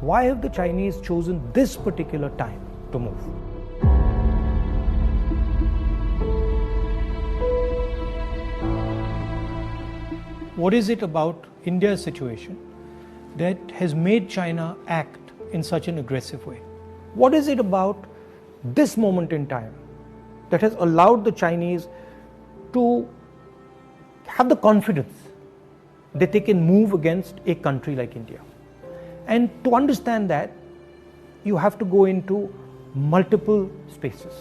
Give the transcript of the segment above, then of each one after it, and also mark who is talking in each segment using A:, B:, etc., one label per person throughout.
A: Why have the Chinese chosen this particular time to move? What is it about India's situation that has made China act in such an aggressive way? What is it about this moment in time that has allowed the Chinese to have the confidence that they can move against a country like India? And to understand that, you have to go into multiple spaces.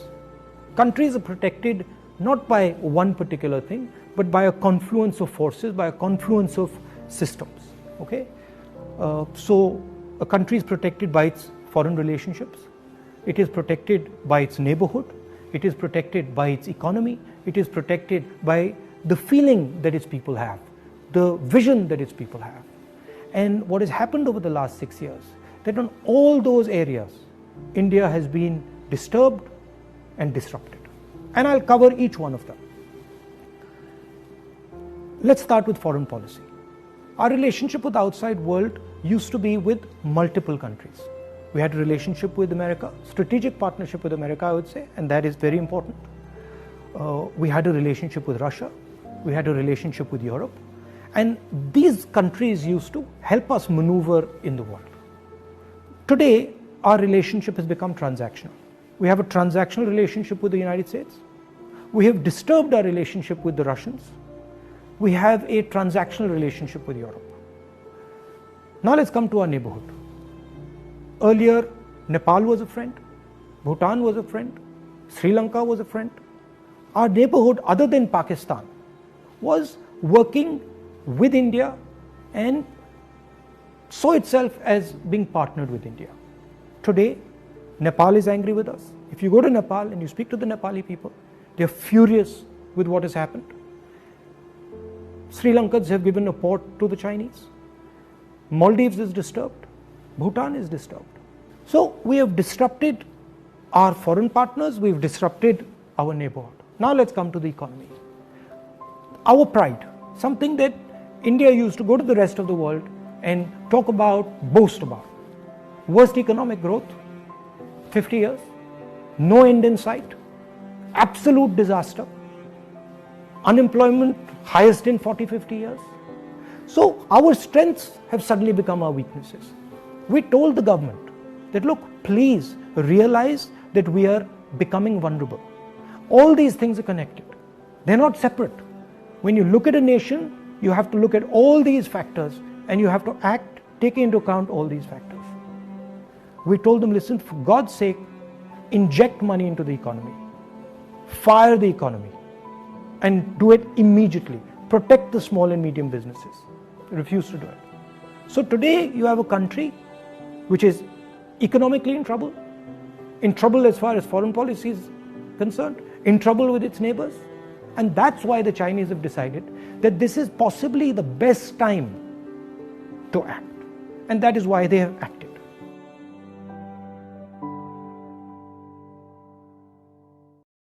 A: Countries are protected not by one particular thing, but by a confluence of forces, by a confluence of systems. Okay, so a country is protected by its foreign relationships. It is protected by its neighborhood. It is protected by its economy. It is protected by the feeling that its people have, the vision that its people have. And what has happened over the last 6 years, that on all those areas, India has been disturbed and disrupted. And I'll cover each one of them. Let's start with foreign policy. Our relationship with the outside world used to be with multiple countries. We had a relationship with America, strategic partnership with America, I would say, and that is very important. We had a relationship with Russia. We had a relationship with Europe. And these countries used to help us maneuver in the world. Today, our relationship has become transactional. We have a transactional relationship with the United States. We have disturbed our relationship with the Russians. We have a transactional relationship with Europe. Now let's come to our neighborhood. Earlier, Nepal was a friend, Bhutan was a friend, Sri Lanka was a friend. Our neighborhood, other than Pakistan, was working with India and saw itself as being partnered with India. Today, Nepal is angry with us. If you go to Nepal and you speak to the Nepali people, they are furious with what has happened. Sri Lankans have given a port to the Chinese. Maldives is disturbed. Bhutan is disturbed. So we have disrupted our foreign partners, we've disrupted our neighborhood. Now let's come to the economy. Our pride, something that India used to go to the rest of the world and talk about, boast about. Worst economic growth, 50 years, no end in sight, absolute disaster, unemployment highest in 40-50 years. So our strengths have suddenly become our weaknesses. We told the government that, look, please realize that we are becoming vulnerable. All these things are connected. They're not separate. When you look at a nation, you have to look at all these factors and you have to act taking into account all these factors. We told them, listen, for God's sake, inject money into the economy. Fire the economy and do it immediately. Protect the small and medium businesses. They refused to do it. So today you have a country which is economically in trouble as far as foreign policy is concerned, in trouble with its neighbors. And that's why the Chinese have decided that this is possibly the best time to act. And that is why they have acted.